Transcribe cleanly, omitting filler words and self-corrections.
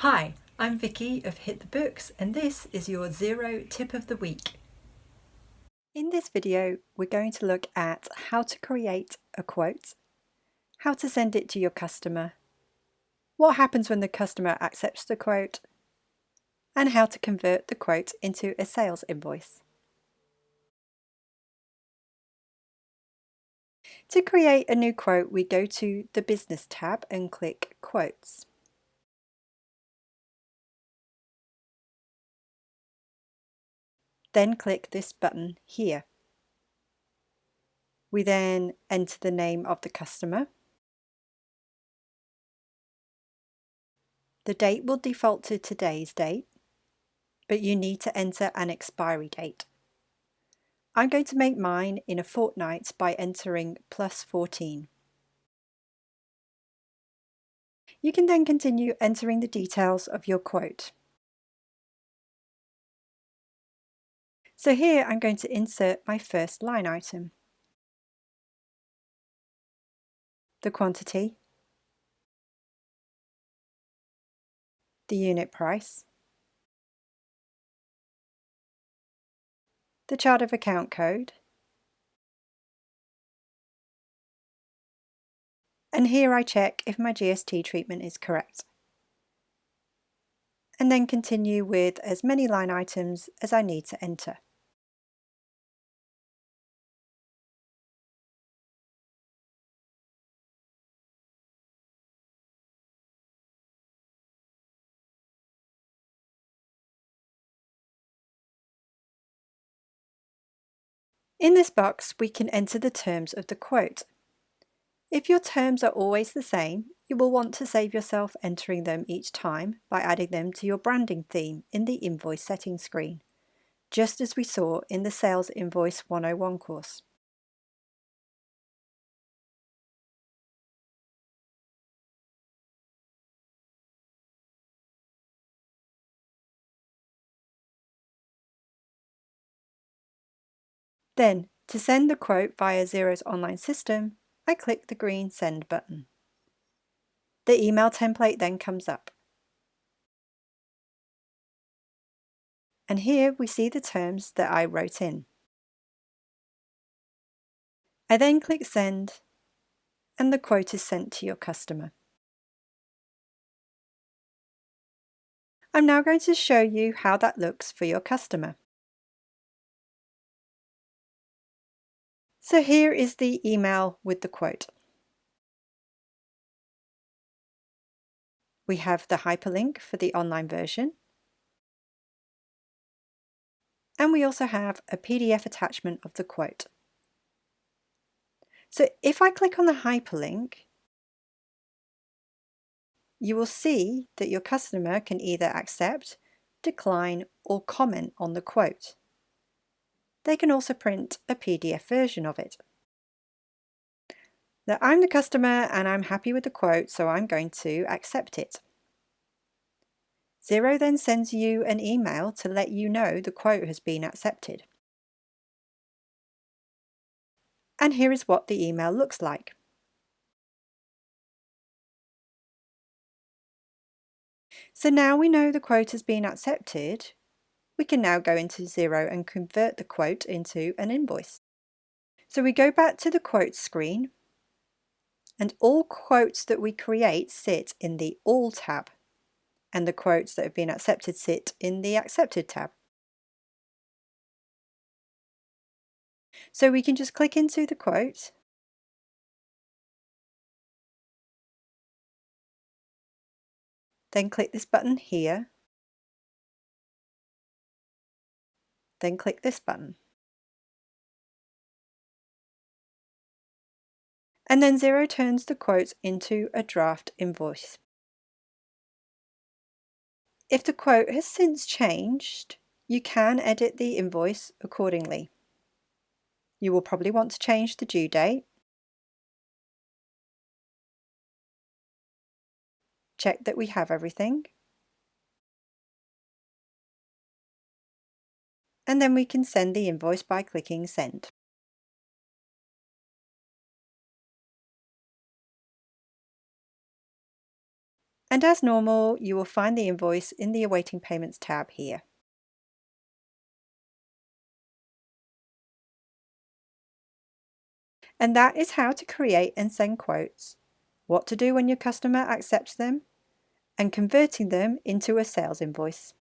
Hi, I'm Vicky of Hit the Books, and this is your Xero tip of the week. In this video, we're going to look at how to create a quote, how to send it to your customer, what happens when the customer accepts the quote, and how to convert the quote into a sales invoice. To create a new quote, we go to the Business tab and click Quotes. Then click this button here. We then enter the name of the customer. The date will default to today's date, but you need to enter an expiry date. I'm going to make mine in a fortnight by entering +14. You can then continue entering the details of your quote. So here I'm going to insert my first line item, the quantity, the unit price, the chart of account code, and here I check if my GST treatment is correct. And then continue with as many line items as I need to enter. In this box, we can enter the terms of the quote. If your terms are always the same, you will want to save yourself entering them each time by adding them to your branding theme in the Invoice Settings screen, just as we saw in the Sales Invoice 101 course. Then, to send the quote via Xero's online system, I click the green Send button. The email template then comes up. And here we see the terms that I wrote in. I then click Send, and the quote is sent to your customer. I'm now going to show you how that looks for your customer. So here is the email with the quote. We have the hyperlink for the online version. And we also have a PDF attachment of the quote. So if I click on the hyperlink, you will see that your customer can either accept, decline, or comment on the quote. They can also print a PDF version of it. Now, I'm the customer and I'm happy with the quote, so I'm going to accept it. Xero then sends you an email to let you know the quote has been accepted. And here is what the email looks like. So now we know the quote has been accepted, we can now go into Xero and convert the quote into an invoice. So we go back to the quotes screen, and all quotes that we create sit in the All tab, and the quotes that have been accepted sit in the Accepted tab. So we can just click into the quote, then click this button here, then click this button. And then Xero turns the quote into a draft invoice. If the quote has since changed, you can edit the invoice accordingly. You will probably want to change the due date. Check that we have everything. And then we can send the invoice by clicking Send. And as normal, you will find the invoice in the Awaiting Payments tab here. And that is how to create and send quotes, what to do when your customer accepts them, and converting them into a sales invoice.